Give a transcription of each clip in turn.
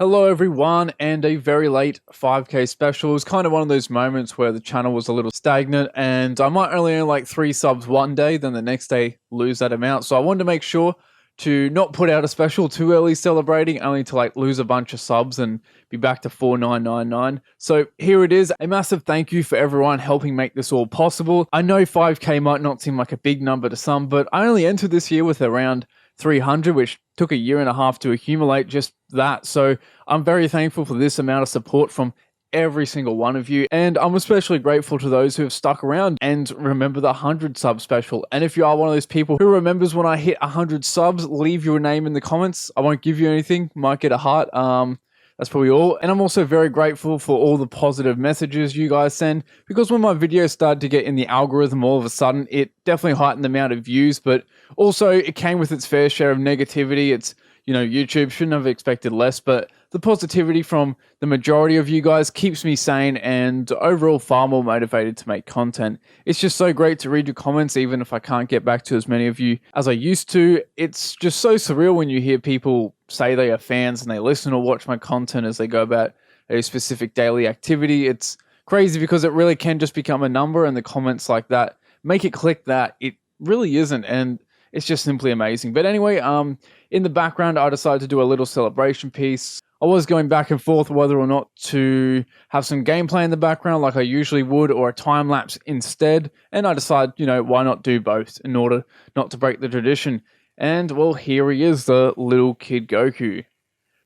Hello everyone, and a very late 5k special. It was kind of one of those moments where the channel was a little stagnant and I might only earn like 3 subs one day, then the next day lose that amount. So I wanted to make sure to not put out a special too early celebrating, only to like lose a bunch of subs and be back to 4999. So here it is, a massive thank you for everyone helping make this all possible. I know 5k might not seem like a big number to some, but I only entered this year with around 300, which took a year and a half to accumulate just that. So I'm very thankful for this amount of support from every single one of you. And I'm especially grateful to those who have stuck around and remember the 100 sub special. And if you are one of those people who remembers when I hit 100 subs, leave your name in the comments. I won't give you anything, might get a heart. That's probably all. And I'm also very grateful for all the positive messages you guys send, because when my videos started to get in the algorithm all of a sudden, it definitely heightened the amount of views, but also it came with its fair share of negativity. It's, YouTube shouldn't have expected less, but the positivity from the majority of you guys keeps me sane and overall far more motivated to make content. It's just so great to read your comments, even if I can't get back to as many of you as I used to. It's just so surreal when you hear people say they are fans and they listen or watch my content as they go about a specific daily activity. It's crazy because it really can just become a number, and the comments like that make it click that it really isn't, and it's just simply amazing. But anyway, in the background, I decided to do a little celebration piece. I was going back and forth whether or not to have some gameplay in the background like I usually would, or a time lapse instead. And I decided, why not do both in order not to break the tradition. And well, here he is, the little kid Goku.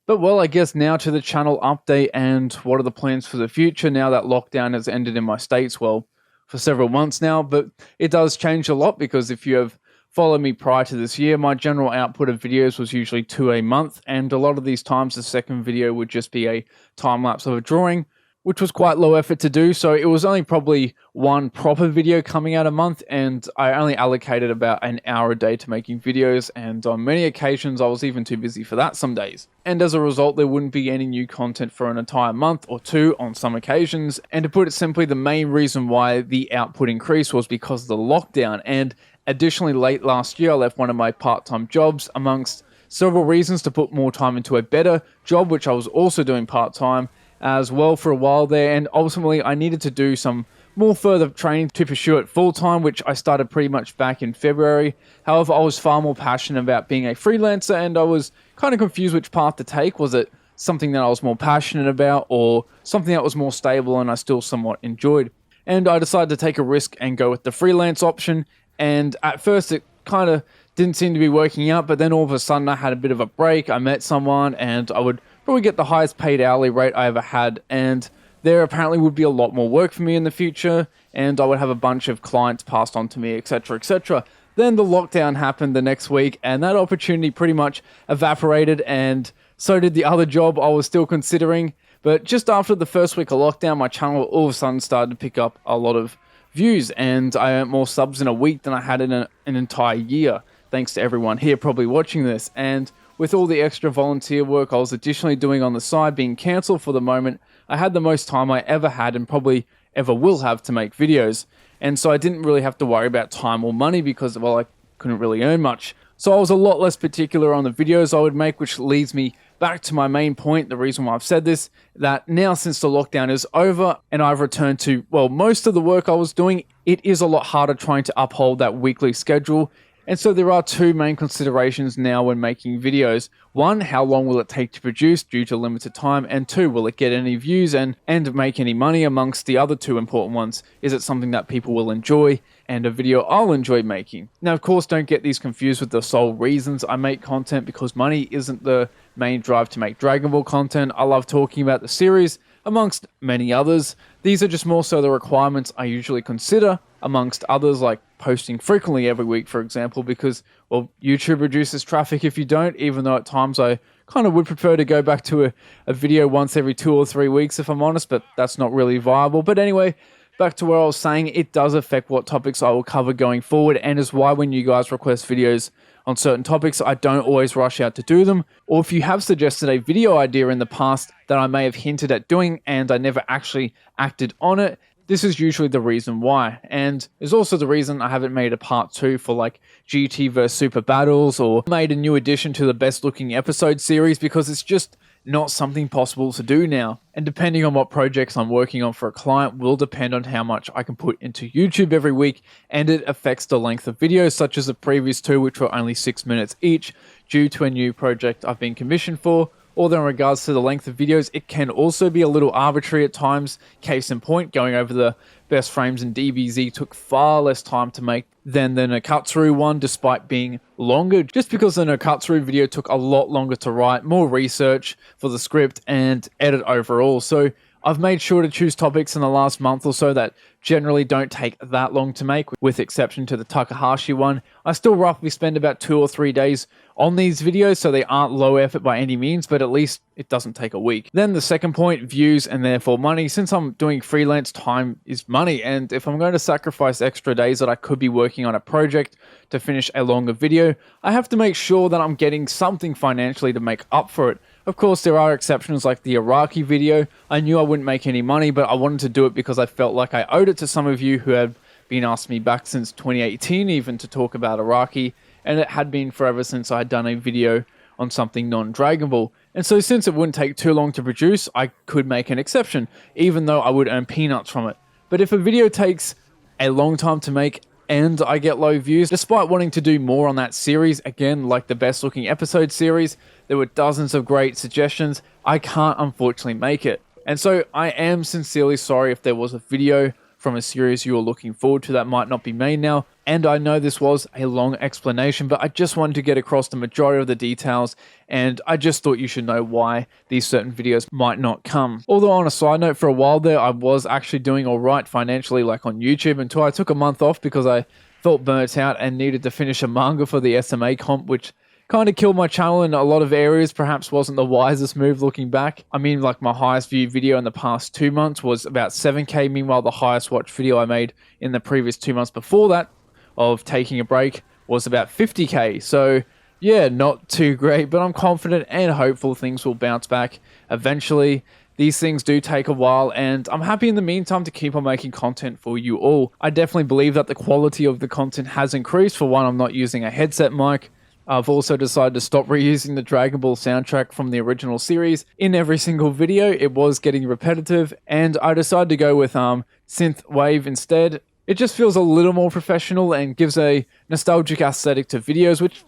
But well, I guess now to the channel update and what are the plans for the future now that lockdown has ended in my states, well, for several months now. But it does change a lot, because if you have followed me prior to this year, my general output of videos was usually 2 a month, and a lot of these times the second video would just be a time lapse of a drawing, which was quite low effort to do. So it was only probably one proper video coming out a month, and I only allocated about an hour a day to making videos, and on many occasions I was even too busy for that some days. And as a result, there wouldn't be any new content for an entire month or two on some occasions. And to put it simply, the main reason why the output increased was because of the lockdown. And additionally, late last year, I left one of my part-time jobs amongst several reasons to put more time into a better job, which I was also doing part-time as well for a while there. And ultimately, I needed to do some more further training to pursue it full-time, which I started pretty much back in February. However, I was far more passionate about being a freelancer, and I was kind of confused which path to take. Was it something that I was more passionate about, or something that was more stable and I still somewhat enjoyed? And I decided to take a risk and go with the freelance option. And at first it kind of didn't seem to be working out, but then all of a sudden I had a bit of a break. I met someone and I would probably get the highest paid hourly rate I ever had, and there apparently would be a lot more work for me in the future, and I would have a bunch of clients passed on to me, etc, etc. Then the lockdown happened the next week, and that opportunity pretty much evaporated, and so did the other job I was still considering. But just after the first week of lockdown, my channel all of a sudden started to pick up a lot of views, and I earned more subs in a week than I had in an entire year, thanks to everyone here probably watching this. And with all the extra volunteer work I was additionally doing on the side being cancelled for the moment, I had the most time I ever had and probably ever will have to make videos. And so I didn't really have to worry about time or money because, well, I couldn't really earn much. So I was a lot less particular on the videos I would make, which leads me back to my main point, the reason why I've said this, that now since the lockdown is over and I've returned to, well, most of the work I was doing, it is a lot harder trying to uphold that weekly schedule. And so there are two main considerations now when making videos. One, how long will it take to produce due to limited time? And two, will it get any views and make any money, amongst the other two important ones? Is it something that people will enjoy and a video I'll enjoy making? Now, of course, don't get these confused with the sole reasons I make content, because money isn't the main drive to make Dragon Ball content. I love talking about the series, amongst many others. These are just more so the requirements I usually consider, amongst others, like posting frequently every week, for example, because, well, YouTube reduces traffic if you don't, even though at times I kind of would prefer to go back to a video once every 2 or 3 weeks, if I'm honest, but that's not really viable. But anyway, back to where I was saying, it does affect what topics I will cover going forward, and is why when you guys request videos on certain topics, I don't always rush out to do them. Or if you have suggested a video idea in the past that I may have hinted at doing and I never actually acted on it, this is usually the reason why. And is also the reason I haven't made a part 2 for like GT vs Super Battles, or made a new addition to the best looking episode series, because it's just not something possible to do now. And depending on what projects I'm working on for a client will depend on how much I can put into YouTube every week, and it affects the length of videos, such as the previous two, which were only 6 minutes each, due to a new project I've been commissioned for. Although in regards to the length of videos, it can also be a little arbitrary at times. Case in point, going over the best frames in DBZ took far less time to make than the Nakatsuru one, despite being longer, just because the Nakatsuru video took a lot longer to write, more research for the script and edit overall. So I've made sure to choose topics in the last month or so that generally don't take that long to make, with exception to the Takahashi one. I still roughly spend about 2 or 3 days on these videos, so they aren't low effort by any means, but at least it doesn't take a week. Then the second point, views and therefore money. Since I'm doing freelance, time is money, and if I'm going to sacrifice extra days that I could be working on a project to finish a longer video, I have to make sure that I'm getting something financially to make up for it. Of course, there are exceptions like the Araki video. I knew I wouldn't make any money, but I wanted to do it because I felt like I owed it to some of you who had been asking me back since 2018 even to talk about Araki, and it had been forever since I had done a video on something non-Dragon Ball. And so since it wouldn't take too long to produce, I could make an exception, even though I would earn peanuts from it. But if a video takes a long time to make and I get low views, despite wanting to do more on that series, again, like the best looking episode series, there were dozens of great suggestions, I can't unfortunately make it. And so I am sincerely sorry if there was a video from a series you were looking forward to that might not be made now. And I know this was a long explanation, but I just wanted to get across the majority of the details, and I just thought you should know why these certain videos might not come. Although on a side note, for a while there, I was actually doing alright financially, like on YouTube, until I took a month off because I felt burnt out and needed to finish a manga for the SMA comp, which kind of killed my channel in a lot of areas. Perhaps wasn't the wisest move looking back. I mean, like my highest viewed video in the past 2 months was about 7K. Meanwhile, the highest watched video I made in the previous 2 months before that of taking a break was about 50K. So yeah, not too great, but I'm confident and hopeful things will bounce back eventually. These things do take a while, and I'm happy in the meantime to keep on making content for you all. I definitely believe that the quality of the content has increased. For one, I'm not using a headset mic. I've also decided to stop reusing the Dragon Ball soundtrack from the original series in every single video. It was getting repetitive, and I decided to go with synth wave instead. It just feels a little more professional and gives a nostalgic aesthetic to videos, which,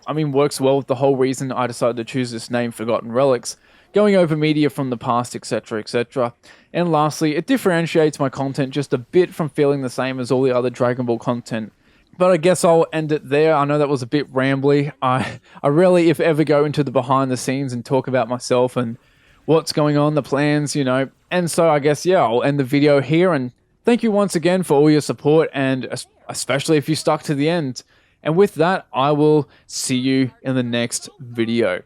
I mean, works well with the whole reason I decided to choose this name, Forgotten Relics, going over media from the past, etc, etc. And lastly, it differentiates my content just a bit from feeling the same as all the other Dragon Ball content. But I guess I'll end it there. I know that was a bit rambly. I rarely, if ever, go into the behind the scenes and talk about myself and what's going on, the plans, you know. And so I guess, yeah, I'll end the video here. And thank you once again for all your support, and especially if you stuck to the end. And with that, I will see you in the next video.